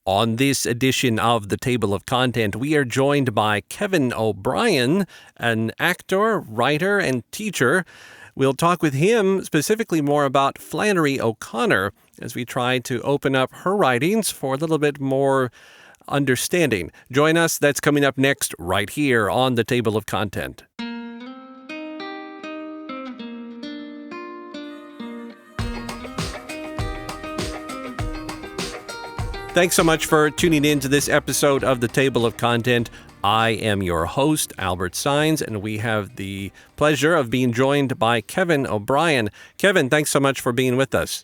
On this edition of The Table of Content, we are joined by Kevin O'Brien, an actor, writer, and teacher. We'll talk with him specifically more about Flannery O'Connor as we try to open up her writings for a little bit more understanding. Join us. That's coming up next right here on The Table of Content. Thanks so much for tuning in to this episode of The Table of Content. I am your host, Albert Saenz, and we have the pleasure of being joined by Kevin O'Brien. Kevin, thanks so much for being with us.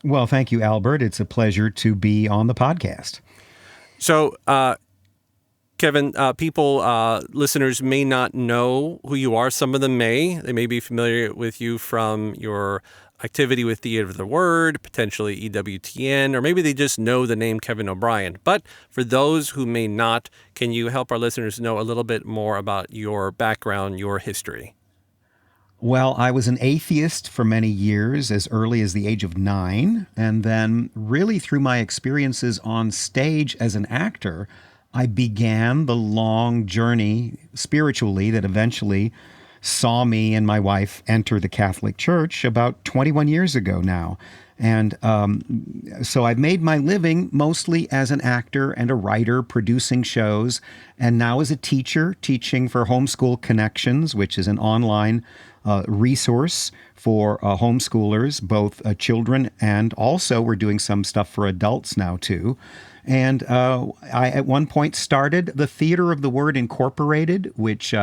Well, thank you, Albert. It's a pleasure to be on the podcast. So, Kevin, listeners may not know who you are. Some of them may. They may be familiar with you from your activity with Theater of the Word, potentially EWTN, or maybe they just know the name Kevin O'Brien. But for those who may not, can you help our listeners know a little bit more about your background, your history? Well, I was an atheist for many years, as early as the age of 9. And then really through my experiences on stage as an actor, I began the long journey spiritually that eventually saw me and my wife enter the Catholic Church about 21 years ago now. And so I've made my living mostly as an actor and a writer, producing shows, and now as a teacher, teaching for Homeschool Connections, which is an online resource for homeschoolers, both children, and also we're doing some stuff for adults now too. And I at one point started the Theater of the Word Incorporated, which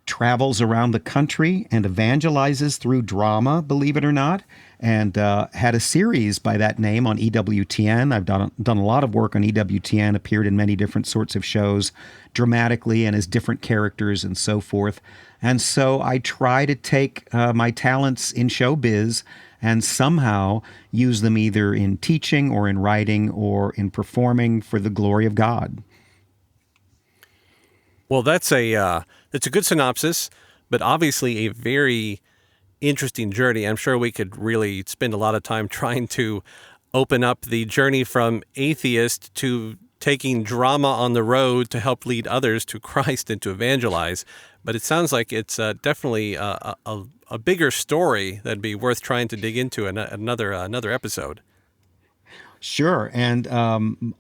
travels around the country and evangelizes through drama, believe it or not, and had a series by that name on EWTN. I've done a lot of work on EWTN, appeared in many different sorts of shows dramatically and as different characters and so forth. And so I try to take my talents in showbiz and somehow use them either in teaching or in writing or in performing for the glory of God. Well, that's a good synopsis, but obviously a very interesting journey. I'm sure we could really spend a lot of time trying to open up the journey from atheist to taking drama on the road to help lead others to Christ and to evangelize. But it sounds like it's definitely a bigger story that'd be worth trying to dig into in another episode. Sure. And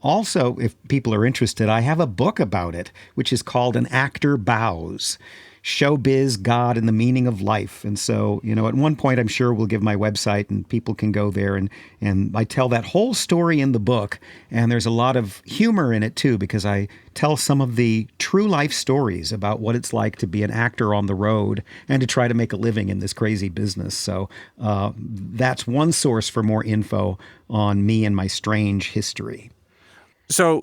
also, if people are interested, I have a book about it, which is called An Actor Bows, Showbiz, God, and the Meaning of Life. And so, at one point, I'm sure we'll give my website and people can go there. And I tell that whole story in the book. And there's a lot of humor in it, too, because I tell some of the true life stories about what it's like to be an actor on the road and to try to make a living in this crazy business. So that's one source for more info on me and my strange history. So,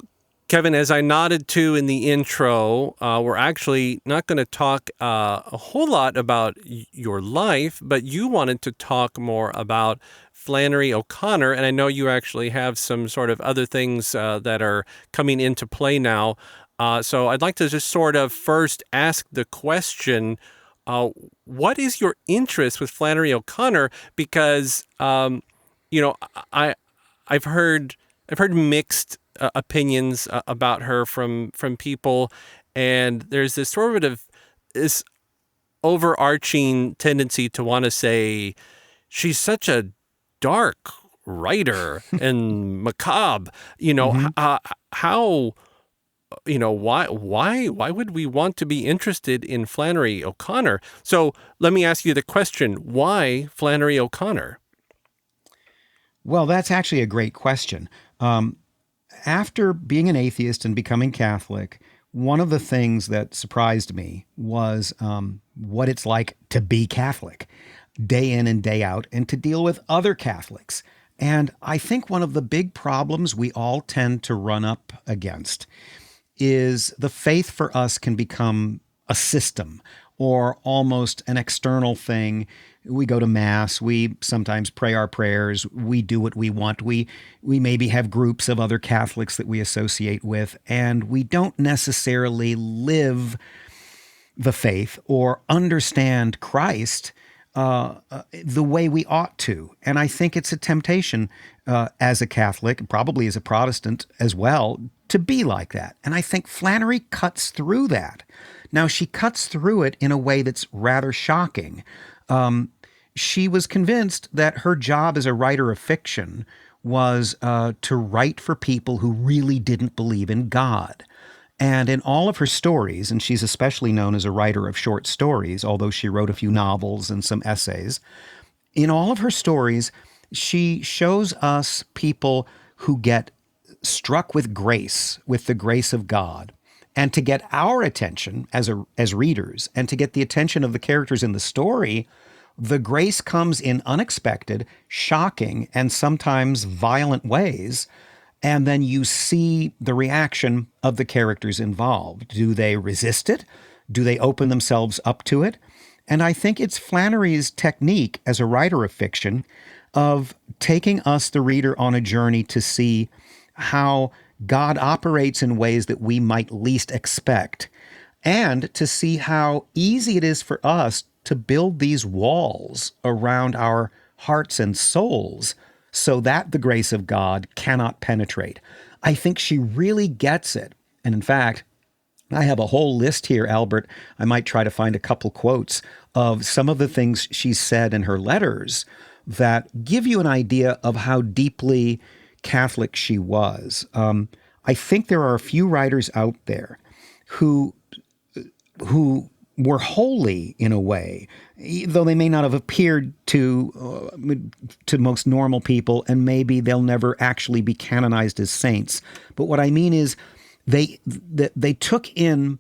Kevin, as I nodded to in the intro, we're actually not going to talk a whole lot about your life, but you wanted to talk more about Flannery O'Connor, and I know you actually have some sort of other things that are coming into play now. So I'd like to just sort of first ask the question, what is your interest with Flannery O'Connor? Because, I've heard mixed opinions about her from people, and there's this sort of this overarching tendency to want to say she's such a dark writer and macabre. How why would we want to be interested in Flannery O'Connor? So let me ask you the question: why Flannery O'Connor? Well, that's actually a great question. After being an atheist and becoming Catholic, one of the things that surprised me was what it's like to be Catholic, day in and day out, and to deal with other Catholics. And I think one of the big problems we all tend to run up against is the faith for us can become a system or almost an external thing. We go to Mass, we sometimes pray our prayers, we do what we want. We maybe have groups of other Catholics that we associate with, and we don't necessarily live the faith or understand Christ the way we ought to. And I think it's a temptation as a Catholic, probably as a Protestant as well, to be like that. And I think Flannery cuts through that. Now, she cuts through it in a way that's rather shocking. She was convinced that her job as a writer of fiction was to write for people who really didn't believe in God. And in all of her stories, and she's especially known as a writer of short stories, although she wrote a few novels and some essays, in all of her stories, she shows us people who get struck with grace, with the grace of God. And to get our attention as readers, and to get the attention of the characters in the story, the grace comes in unexpected, shocking, and sometimes violent ways. And then you see the reaction of the characters involved. Do they resist it? Do they open themselves up to it? And I think it's Flannery's technique as a writer of fiction of taking us, the reader, on a journey to see how God operates in ways that we might least expect, and to see how easy it is for us to build these walls around our hearts and souls so that the grace of God cannot penetrate. I think she really gets it. And in fact, I have a whole list here, Albert. I might try to find a couple quotes of some of the things she said in her letters that give you an idea of how deeply Catholic she was. I think there are a few writers out there who were holy in a way, though they may not have appeared to most normal people, and maybe they'll never actually be canonized as saints. But what I mean is, they took in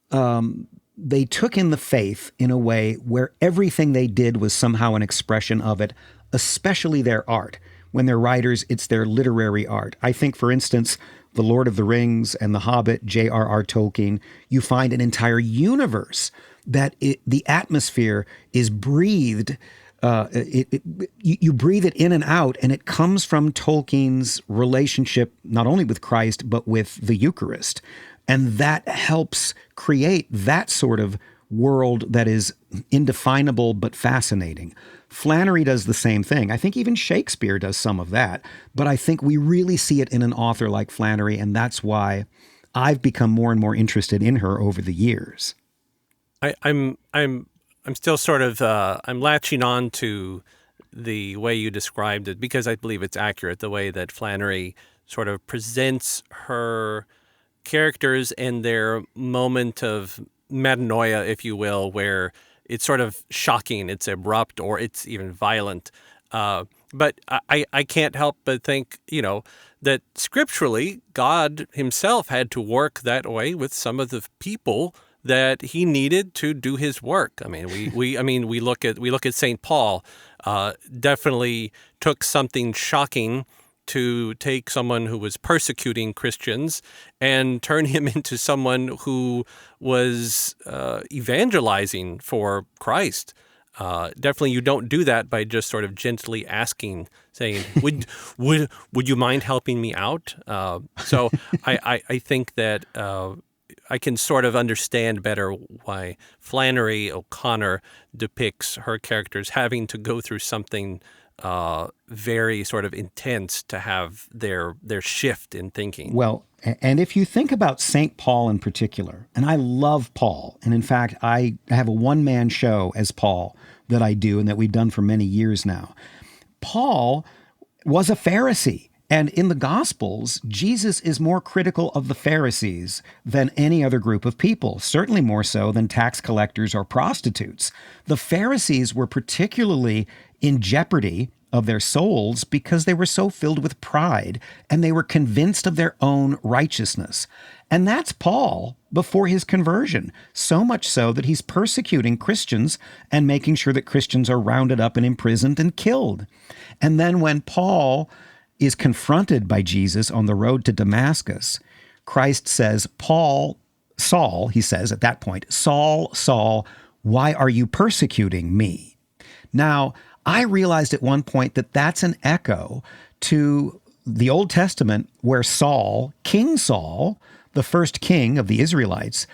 the faith in a way where everything they did was somehow an expression of it, especially their art. When they're writers, it's their literary art. I think, for instance, The Lord of the Rings and The Hobbit, J.R.R. Tolkien, you find an entire universe that the atmosphere is breathed. You breathe it in and out, and it comes from Tolkien's relationship not only with Christ, but with the Eucharist. And that helps create that sort of world that is indefinable but fascinating. Flannery does the same thing. I think even Shakespeare does some of that, but I think we really see it in an author like Flannery, and that's why I've become more and more interested in her over the years. I'm still sort of I'm latching on to the way you described it, because I believe it's accurate, the way that Flannery sort of presents her characters and their moment of metanoia, if you will, where it's sort of shocking, it's abrupt, or it's even violent. But I can't help but think, that scripturally, God himself had to work that way with some of the people that he needed to do his work. I mean, we look at St. Paul, definitely took something shocking to take someone who was persecuting Christians and turn him into someone who was evangelizing for Christ. Definitely, you don't do that by just sort of gently asking, saying, "Would you mind helping me out?" So I think that I can sort of understand better why Flannery O'Connor depicts her characters having to go through something very sort of intense to have their shift in thinking. Well, and if you think about St. Paul in particular, and I love Paul, and in fact, I have a one-man show as Paul that I do and that we've done for many years now. Paul was a Pharisee. And in the Gospels, Jesus is more critical of the Pharisees than any other group of people, certainly more so than tax collectors or prostitutes. The Pharisees were particularly in jeopardy of their souls because they were so filled with pride and they were convinced of their own righteousness. And that's Paul before his conversion, so much so that he's persecuting Christians and making sure that Christians are rounded up and imprisoned and killed. And then when Paul is confronted by Jesus on the road to Damascus, Christ says, Saul, he says at that point, Saul, Saul, why are you persecuting me? Now, I realized at one point that that's an echo to the Old Testament where Saul, King Saul, the first king of the Israelites,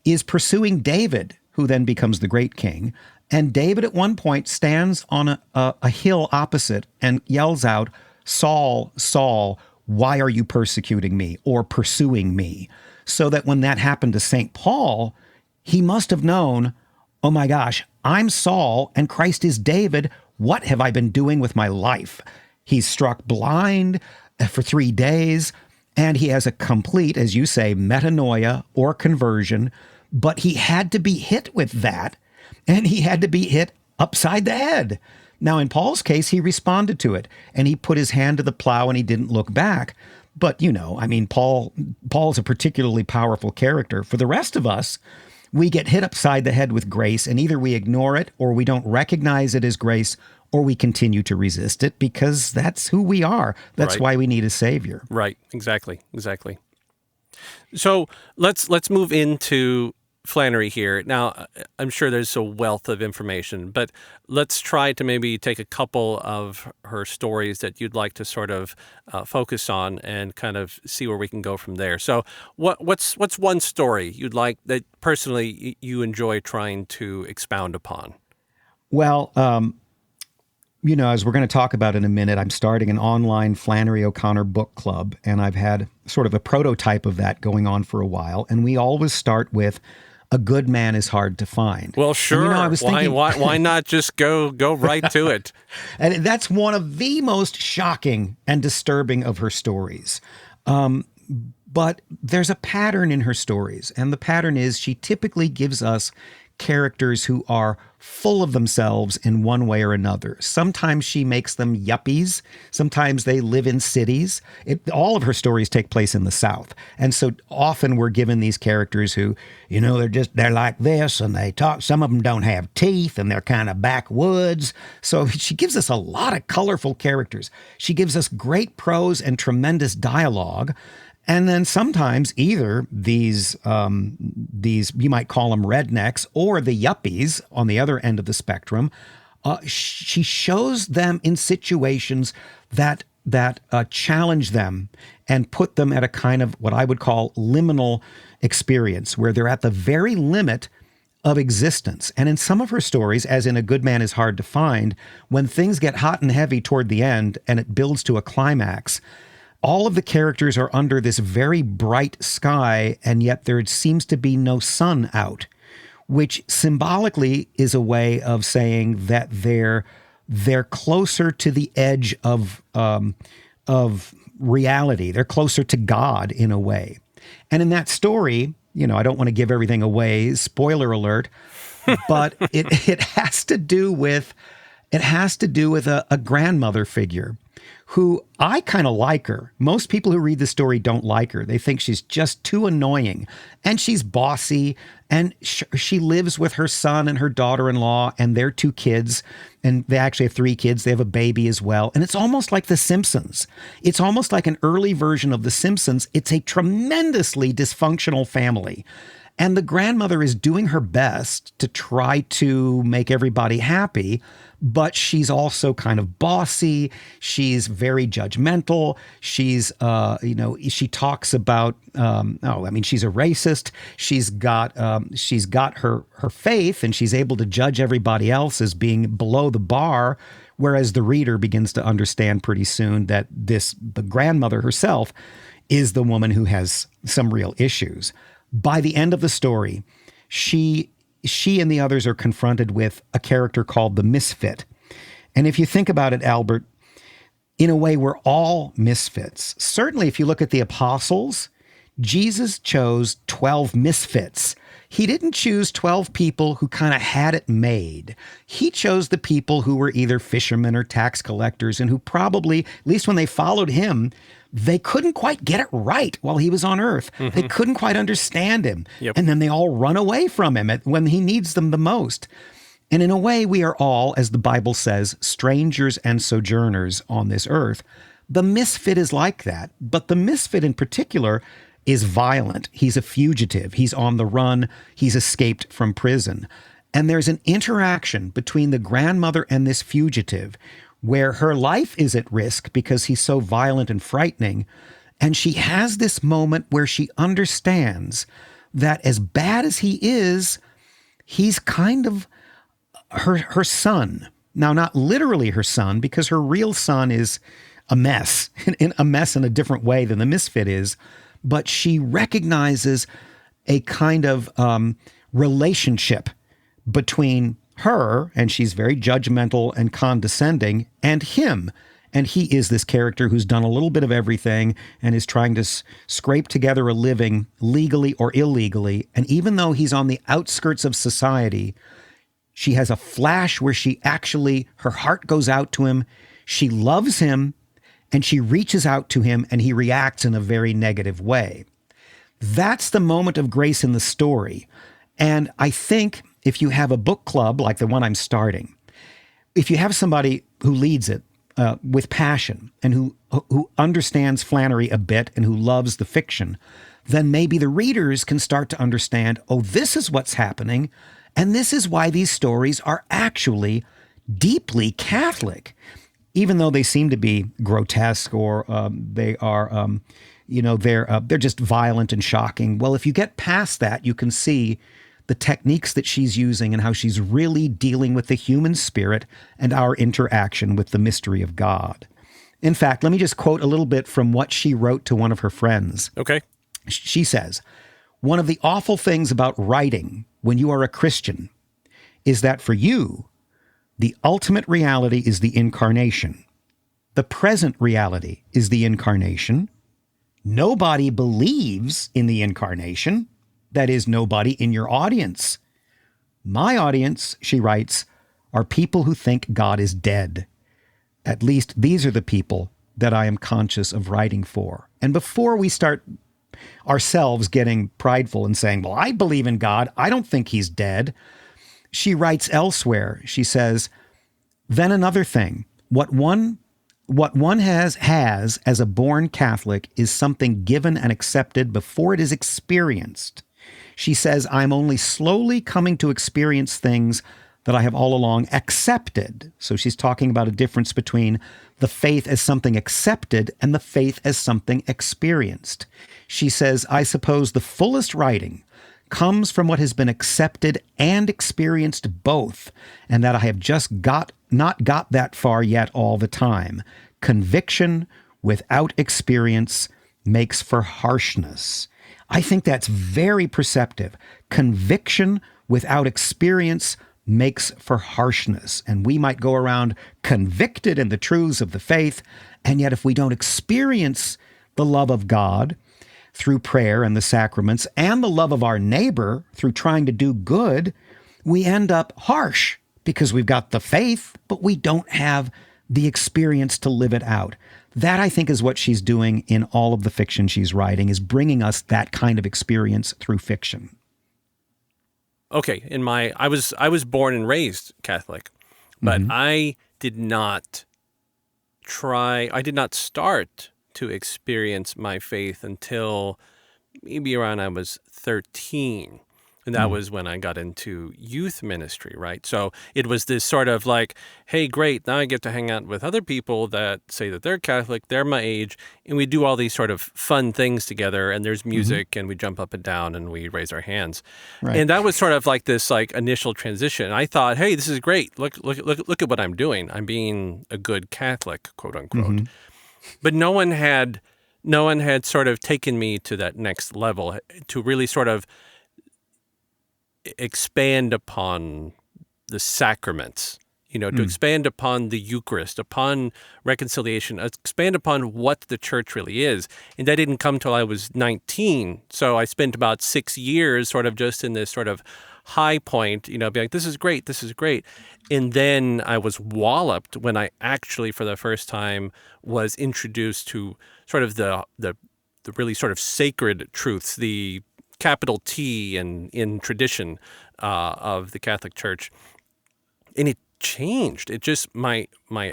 is pursuing David, who then becomes the great king, And David at one point stands on a hill opposite and yells out, Saul, Saul, why are you persecuting me or pursuing me? So that when that happened to St. Paul, he must have known, oh my gosh, I'm Saul and Christ is David. What have I been doing with my life? He's struck blind for 3 days, and he has a complete, as you say, metanoia or conversion, but he had to be hit with that, and he had to be hit upside the head. Now, in Paul's case, he responded to it, and he put his hand to the plow, and he didn't look back. But, I mean, Paul's a particularly powerful character. For the rest of us, we get hit upside the head with grace, and either we ignore it, or we don't recognize it as grace, or we continue to resist it, because that's who we are. That's Right. why we need a savior. Right. Exactly. So let's move into Flannery here. Now, I'm sure there's a wealth of information, but let's try to maybe take a couple of her stories that you'd like to sort of focus on and kind of see where we can go from there. So what's one story you'd like that personally you enjoy trying to expound upon? Well, as we're going to talk about in a minute, I'm starting an online Flannery O'Connor book club, and I've had sort of a prototype of that going on for a while. And we always start with a good man is hard to find. Well, sure. And, I was thinking, why not just go right to it? And that's one of the most shocking and disturbing of her stories. But there's a pattern in her stories, and the pattern is she typically gives us characters who are full of themselves in one way or another. Sometimes she makes them yuppies. Sometimes they live in cities. All of her stories take place in the South. And so often we're given these characters who, they're like this, and they talk. Some of them don't have teeth, and they're kind of backwoods. So she gives us a lot of colorful characters. She gives us great prose and tremendous dialogue. And then sometimes either these you might call them rednecks, or the yuppies on the other end of the spectrum, she shows them in situations that challenge them and put them at a kind of what I would call liminal experience, where they're at the very limit of existence. And in some of her stories, as in A Good Man is Hard to Find, when things get hot and heavy toward the end and it builds to a climax, all of the characters are under this very bright sky, and yet there seems to be no sun out, which symbolically is a way of saying that they're closer to the edge of reality. They're closer to God in a way. And in that story, I don't want to give everything away, spoiler alert, but it has to do with a grandmother figure who I kind of like her. Most people who read the story don't like her. They think she's just too annoying, and she's bossy, and she lives with her son and her daughter-in-law and their 2 kids, and they actually have 3 kids. They have a baby as well, and it's almost like The Simpsons. It's almost like an early version of The Simpsons. It's a tremendously dysfunctional family. And the grandmother is doing her best to try to make everybody happy, but she's also kind of bossy. She's very judgmental. She's, she talks about, she's a racist. She's got her faith, and she's able to judge everybody else as being below the bar, whereas the reader begins to understand pretty soon that the grandmother herself is the woman who has some real issues. By the end of the story, she and the others are confronted with a character called the Misfit. And if you think about it, Albert, in a way, we're all misfits. Certainly, if you look at the apostles, Jesus chose 12 misfits. He didn't choose 12 people who kind of had it made. He chose the people who were either fishermen or tax collectors, and who probably, at least when they followed him, they couldn't quite get it right while he was on earth. Mm-hmm. They couldn't quite understand him. Yep. And then they all run away from him when he needs them the most. And in a way, we are all, as the Bible says, strangers and sojourners on this earth. The misfit is like that, but the misfit in particular is violent. He's a fugitive. He's on the run. He's escaped from prison. And there's an interaction between the grandmother and this fugitive where her life is at risk because he's so violent and frightening. And she has this moment where she understands that as bad as he is, he's kind of her son. Now, not literally her son, because her real son is a mess, in a mess in a different way than the misfit is, but she recognizes a kind of relationship between her, and she's very judgmental and condescending, and him. And he is this character who's done a little bit of everything and is trying to scrape together a living legally or illegally. And even though he's on the outskirts of society, she has a flash where her heart goes out to him. She loves him and she reaches out to him and he reacts in a very negative way. That's the moment of grace in the story. And I think if you have a book club like the one I'm starting, if you have somebody who leads it with passion and who understands Flannery a bit and who loves the fiction, then maybe the readers can start to understand, oh, this is what's happening. And this is why these stories are actually deeply Catholic, even though they seem to be grotesque or they are, they're just violent and shocking. Well, if you get past that, you can see the techniques that she's using and how she's really dealing with the human spirit and our interaction with the mystery of God. In fact, let me just quote a little bit from what she wrote to one of her friends. Okay. She says, "One of the awful things about writing when you are a Christian is that for you, the ultimate reality is the Incarnation. The present reality is the Incarnation. Nobody believes in the Incarnation. That is, nobody in your audience. My audience," she writes, "are people who think God is dead. At least these are the people that I am conscious of writing for." And before we start ourselves getting prideful and saying, well, I believe in God, I don't think he's dead, she writes elsewhere, she says, "Then another thing, what one has as a born Catholic is something given and accepted before it is experienced. She says, I'm only slowly coming to experience things that I have all along accepted." So she's talking about a difference between the faith as something accepted and the faith as something experienced. She says, "I suppose the fullest writing comes from what has been accepted and experienced both, and that I have just not got that far yet all the time. Conviction without experience makes for harshness." I think that's very perceptive. Conviction without experience makes for harshness. And we might go around convicted in the truths of the faith, and yet if we don't experience the love of God through prayer and the sacraments, and the love of our neighbor through trying to do good, we end up harsh because we've got the faith, but we don't have the experience to live it out. That, I think, is what she's doing in all of the fiction she's writing, is bringing us that kind of experience through fiction. Okay, I was born and raised Catholic, but I did not start to experience my faith until maybe around I was 13. And that was when I got into youth ministry, right? So it was this sort of like, hey, great, now I get to hang out with other people that say that they're Catholic, they're my age, and we do all these sort of fun things together, and there's music, and we jump up and down, and we raise our hands. Right. And that was sort of like this like initial transition. I thought, hey, this is great. Look at what I'm doing. I'm being a good Catholic, quote unquote. But no one had sort of taken me to that next level to really sort of expand upon the sacraments, to expand upon the Eucharist, upon reconciliation, expand upon what the church really is. And that didn't come till I was 19. So I spent about 6 years sort of just in this sort of high point, being like, this is great, this is great. And then I was walloped when I actually, for the first time, was introduced to sort of the really sort of sacred truths, the capital T in tradition of the Catholic Church. And it changed. It just, my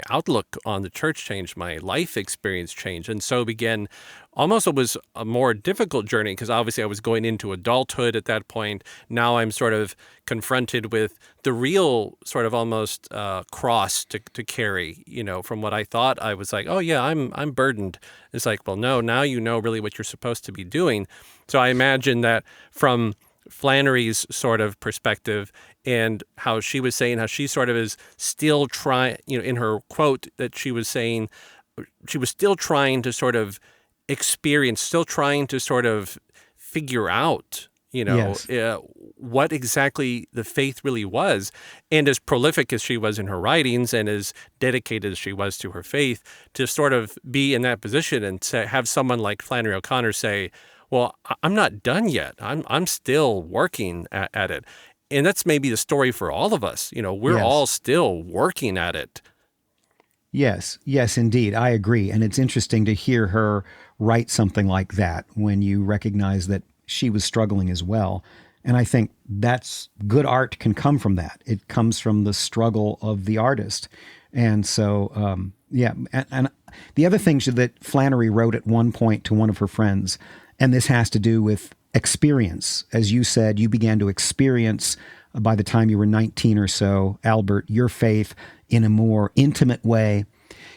outlook on the church changed, my life experience changed. And so began almost, it was a more difficult journey because obviously I was going into adulthood at that point. Now I'm sort of confronted with the real sort of almost cross to carry, from what I thought I was like, oh yeah, I'm burdened. It's like, well, no, now you know really what you're supposed to be doing. So I imagine that from Flannery's sort of perspective, and how she was saying how she sort of is still trying, in her quote that she was saying, she was still trying to sort of experience, still trying to sort of figure out, Yes. what exactly the faith really was. And as prolific as she was in her writings and as dedicated as she was to her faith, to sort of be in that position and to have someone like Flannery O'Connor say, well, I'm not done yet. I'm still working at it. And that's maybe the story for all of us. We're all Yes. still working at it. Yes, yes, indeed. I agree. And it's interesting to hear her write something like that when you recognize that she was struggling as well. And I think that's good art can come from that. It comes from the struggle of the artist. And so, yeah. And the other thing that Flannery wrote at one point to one of her friends, and this has to do with experience. As you said, you began to experience by the time you were 19 or so, Albert, your faith in a more intimate way.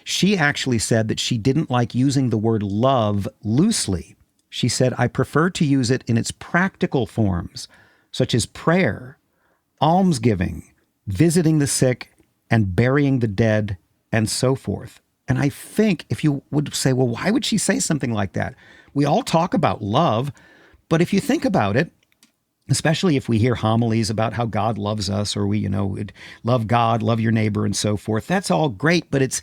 She actually said that she didn't like using the word love loosely. She said, I prefer to use it in its practical forms, such as prayer, almsgiving, visiting the sick, and burying the dead, and so forth. And I think if you would say, well, why would she say something like that? We all talk about love, but if you think about it, especially if we hear homilies about how God loves us, or we, love God, love your neighbor, and so forth. That's all great, but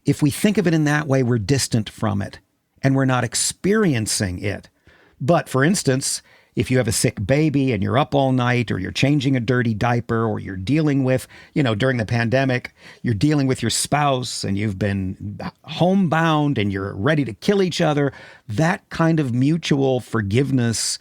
if we think of it in that way, we're distant from it and we're not experiencing it. But for instance, if you have a sick baby and you're up all night, or you're changing a dirty diaper, or you're dealing with, during the pandemic, you're dealing with your spouse and you've been homebound and you're ready to kill each other, that kind of mutual forgiveness,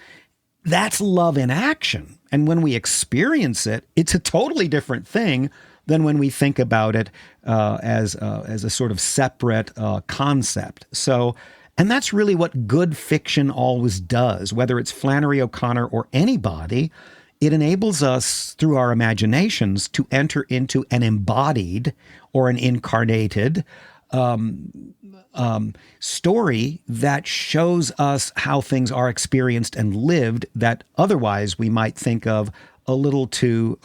that's love in action. And when we experience it, it's a totally different thing than when we think about it as a sort of separate concept. So, and that's really what good fiction always does, whether it's Flannery O'Connor or anybody. It enables us, through our imaginations, to enter into an embodied or an incarnated story that shows us how things are experienced and lived that otherwise we might think of a little too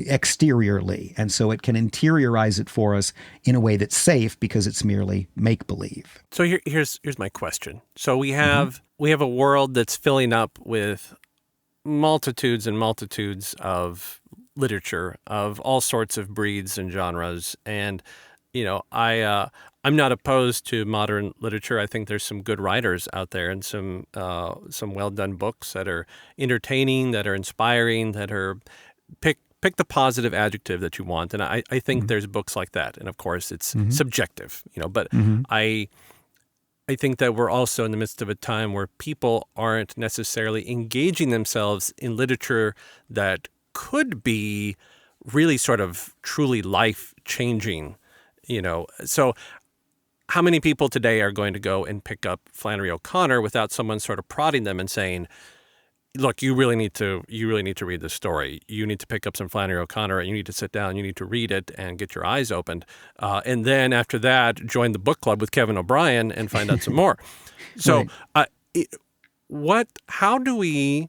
exteriorly. And so it can interiorize it for us in a way that's safe because it's merely make-believe. So here's my question. So we have a world that's filling up with multitudes and multitudes of literature of all sorts of breeds and genres. And I'm not opposed to modern literature. I think there's some good writers out there and some well done books that are entertaining, that are inspiring, that are pick the positive adjective that you want. And I think there's books like that. And of course, it's subjective, but I think that we're also in the midst of a time where people aren't necessarily engaging themselves in literature that could be really sort of truly life-changing, So how many people today are going to go and pick up Flannery O'Connor without someone sort of prodding them and saying, look, you really need to read this story. You need to pick up some Flannery O'Connor, and you need to sit down, you need to read it and get your eyes opened. And then after that, join the book club with Kevin O'Brien and find out some more. So how do we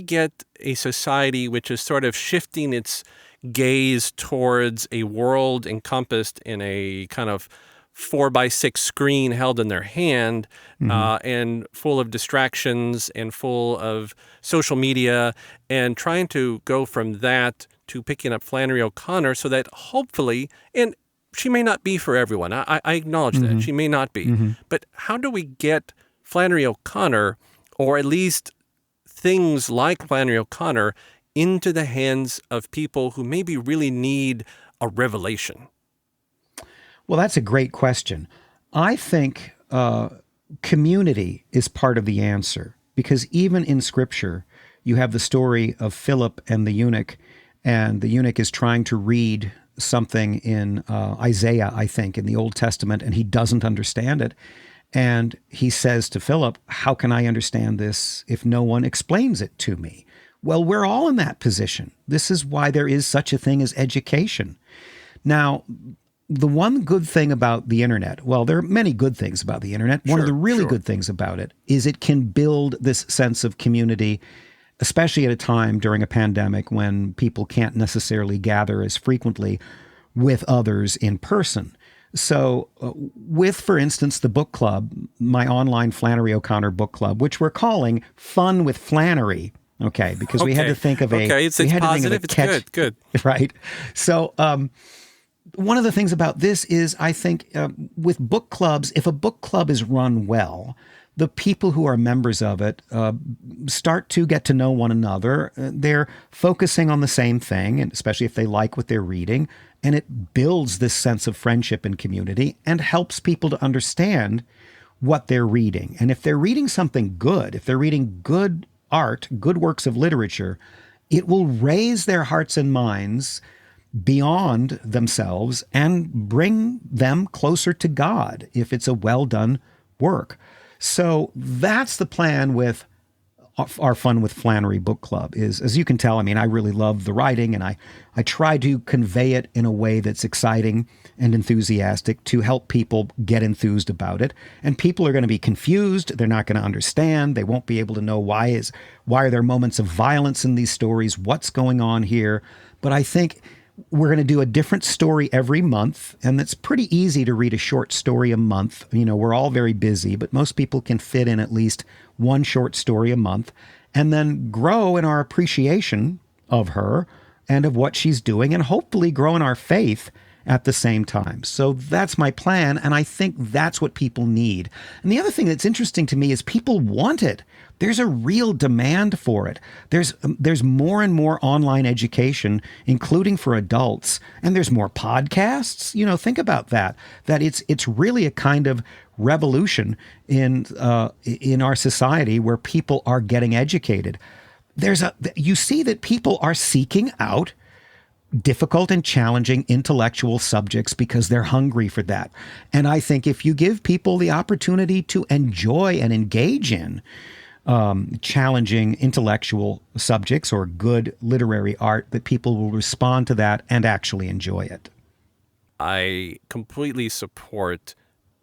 get a society which is sort of shifting its gaze towards a world encompassed in a kind of 4x6 screen held in their hand, and full of distractions and full of social media, and trying to go from that to picking up Flannery O'Connor so that hopefully, and she may not be for everyone, I acknowledge that, she may not be, but how do we get Flannery O'Connor, or at least things like Flannery O'Connor, into the hands of people who maybe really need a revelation? Well, that's a great question. I think community is part of the answer, because even in Scripture, you have the story of Philip and the eunuch is trying to read something in Isaiah, I think, in the Old Testament, and he doesn't understand it. And he says to Philip, how can I understand this if no one explains it to me? Well, we're all in that position. This is why there is such a thing as education. Now, the one good thing about the internet, well, there are many good things about the internet. One of the really good things about it is it can build this sense of community especially at a time during a pandemic when people can't necessarily gather as frequently with others in person. So, with, for instance, the book club, my online Flannery O'Connor book club, which we're calling Fun with Flannery, okay, because we had to think of it's positive. It's catch, good. right? So, one of the things about this is, I think, with book clubs, if a book club is run well, the people who are members of it start to get to know one another. They're focusing on the same thing, and especially if they like what they're reading, and it builds this sense of friendship and community and helps people to understand what they're reading. And if they're reading something good, if they're reading good art, good works of literature, it will raise their hearts and minds beyond themselves and bring them closer to God if it's a well done work. So that's the plan with our Fun with Flannery book club. Is, as you can tell, I mean, I really love the writing, and I try to convey it in a way that's exciting and enthusiastic to help people get enthused about it. And people are going to be confused. They're not going to understand. They won't be able to know why are there moments of violence in these stories? What's going on here? But I think we're going to do a different story every month, and it's pretty easy to read a short story a month. You know, we're all very busy, but most people can fit in at least one short story a month and then grow in our appreciation of her and of what she's doing, and hopefully grow in our faith at the same time. So that's my plan, and I think that's what people need. And the other thing that's interesting to me is people want it. There's a real demand for it. There's more and more online education, including for adults, and there's more podcasts. You know, think about that. That it's really a kind of revolution in our society where people are getting educated. You see that people are seeking out difficult and challenging intellectual subjects because they're hungry for that. And I think if you give people the opportunity to enjoy and engage in challenging intellectual subjects or good literary art, that people will respond to that and actually enjoy it. I completely support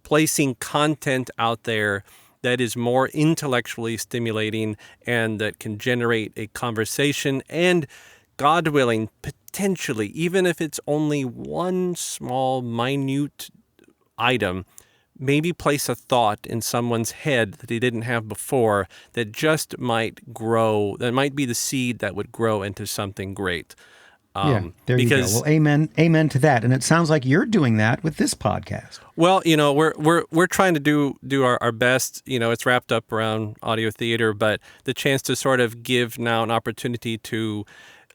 placing content out there that is more intellectually stimulating and that can generate a conversation and, God willing, potentially, even if it's only one small, minute item, maybe place a thought in someone's head that he didn't have before that just might grow, that might be the seed that would grow into something great. There you go. Well, amen to that. And it sounds like you're doing that with this podcast. Well, you know, we're trying to do our best. You know, it's wrapped up around audio theater, but the chance to sort of give now an opportunity to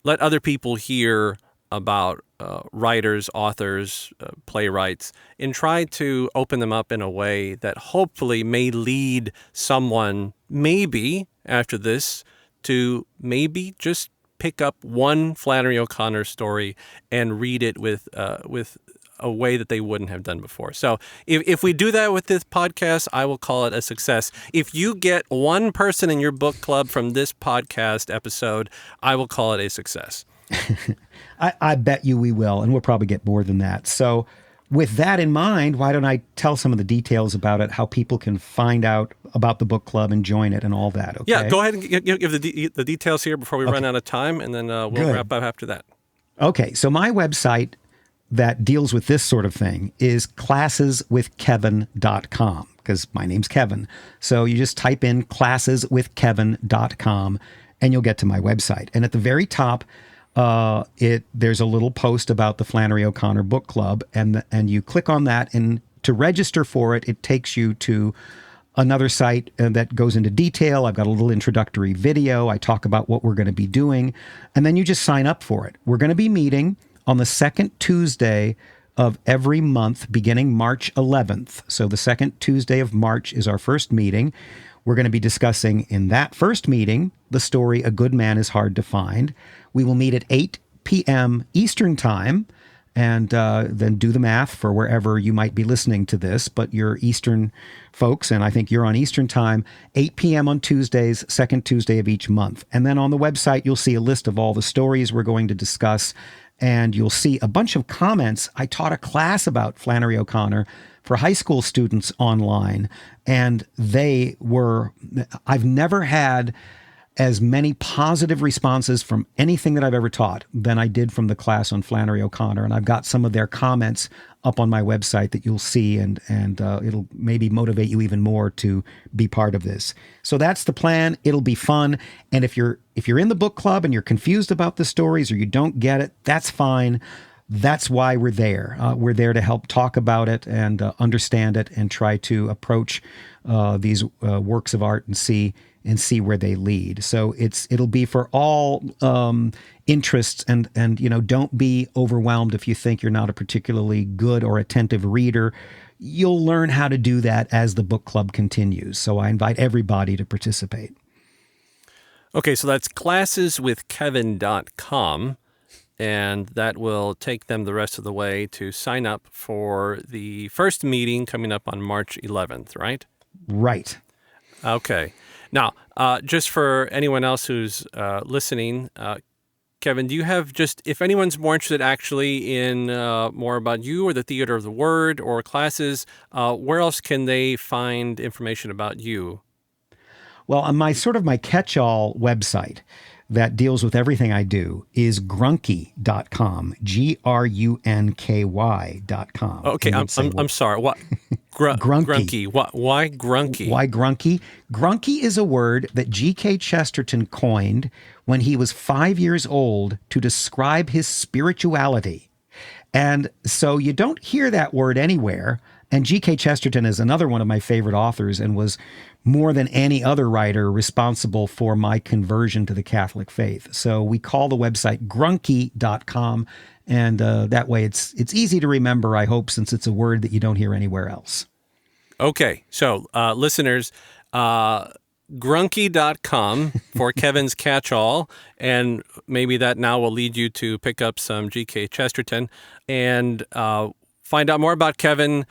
let other people hear about writers, authors, playwrights, and try to open them up in a way that hopefully may lead someone, maybe after this, to maybe just pick up one Flannery O'Connor story and read it with a way that they wouldn't have done before. So if we do that with this podcast, I will call it a success. If you get one person in your book club from this podcast episode, I will call it a success. I bet you we will, and we'll probably get more than that. So with that in mind, why don't I tell some of the details about it, how people can find out about the book club and join it and all that, okay? Yeah, go ahead and give the details here before we run out of time, and then we'll wrap up after that. Okay, so my website that deals with this sort of thing is classeswithkevin.com, because my name's Kevin. So you just type in classeswithkevin.com and you'll get to my website. And at the very top, there's a little post about the Flannery O'Connor Book Club, and you click on that, and to register for it, it takes you to another site that goes into detail. I've got a little introductory video. I talk about what we're going to be doing, and then you just sign up for it. We're going to be meeting on the second Tuesday of every month, beginning March 11th. So the second Tuesday of March is our first meeting. We're going to be discussing in that first meeting the story A Good Man is Hard to Find. We will meet at 8 p.m. Eastern Time, and then do the math for wherever you might be listening to this. But you're Eastern folks, and I think you're on Eastern Time, 8 p.m. on Tuesdays, second Tuesday of each month. And then on the website, you'll see a list of all the stories we're going to discuss, and you'll see a bunch of comments. I taught a class about Flannery O'Connor for high school students online, and I've never had as many positive responses from anything that I've ever taught than I did from the class on Flannery O'Connor. And I've got some of their comments up on my website that you'll see, and it'll maybe motivate you even more to be part of this. So that's the plan. It'll be fun. And if you're in the book club and you're confused about the stories or you don't get it, that's fine. That's why we're there. We're there to help talk about it and understand it and try to approach these works of art and see where they lead. So it'll be for all interests, and don't be overwhelmed if you think you're not a particularly good or attentive reader. You'll learn how to do that as the book club continues. So I invite everybody to participate. Okay, so that's classeswithkevin.com, and that will take them the rest of the way to sign up for the first meeting coming up on March 11th, right? Right. Okay. Now, just for anyone else who's listening, Kevin, do you have if anyone's more interested actually in more about you or the Theater of the Word or classes, where else can they find information about you? Well, on my catch-all website that deals with everything I do is grunky.com, grunky.com. Okay, I'm sorry. What? Grunky. Why grunky? Why grunky? Grunky is a word that G.K. Chesterton coined when he was 5 years old to describe his spirituality. And so you don't hear that word anywhere. And G.K. Chesterton is another one of my favorite authors and was more than any other writer responsible for my conversion to the Catholic faith. So we call the website grunky.com. And that way it's easy to remember, I hope, since it's a word that you don't hear anywhere else. Okay. So listeners, grunky.com for Kevin's catch-all, and maybe that now will lead you to pick up some G.K. Chesterton and find out more about Kevin.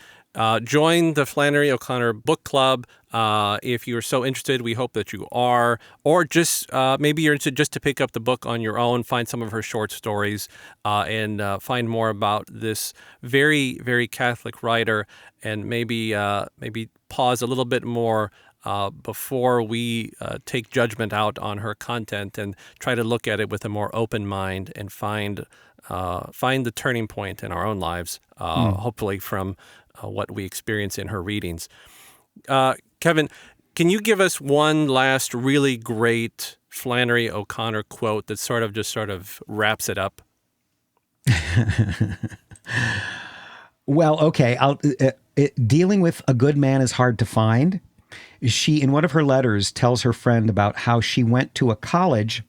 Join the Flannery O'Connor Book Club if you're so interested. We hope that you are. Or just maybe you're interested just to pick up the book on your own, find some of her short stories, and find more about this very, very Catholic writer, and maybe pause a little bit more before we take judgment out on her content and try to look at it with a more open mind and find the turning point in our own lives, hopefully from what we experience in her readings. Kevin, can you give us one last really great Flannery O'Connor quote that sort of wraps it up? Well, okay. Dealing with a good man is hard to find. She, in one of her letters, tells her friend about how she went to a college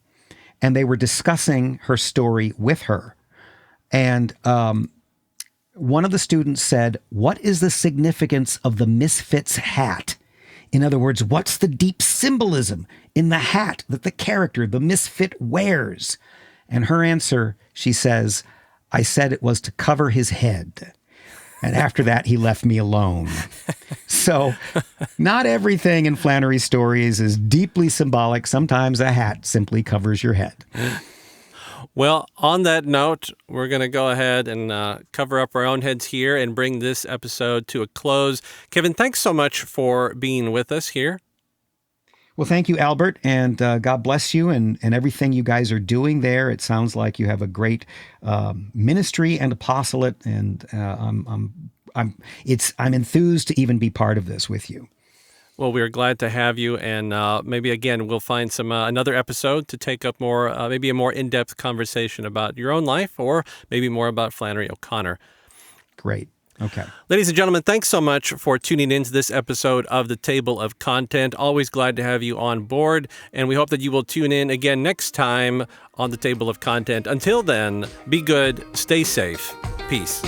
and they were discussing her story with her. And one of the students said, "What is the significance of the Misfits hat?" In other words, what's the deep symbolism in the hat that the character, the misfit, wears? And her answer, she says, "I said it was to cover his head." And after that, he left me alone. So not everything in Flannery's stories is deeply symbolic. Sometimes a hat simply covers your head. Well, on that note, we're going to go ahead and cover up our own heads here and bring this episode to a close. Kevin, thanks so much for being with us here. Well, thank you, Albert, and God bless you and everything you guys are doing there. It sounds like you have a great ministry and apostolate, and I'm enthused to even be part of this with you. Well, we're glad to have you, and maybe again we'll find some another episode to take up more, maybe a more in-depth conversation about your own life, or maybe more about Flannery O'Connor. Great. Okay. Ladies and gentlemen, thanks so much for tuning into this episode of The Table of Content. Always glad to have you on board, and we hope that you will tune in again next time on The Table of Content. Until then, be good, stay safe, peace.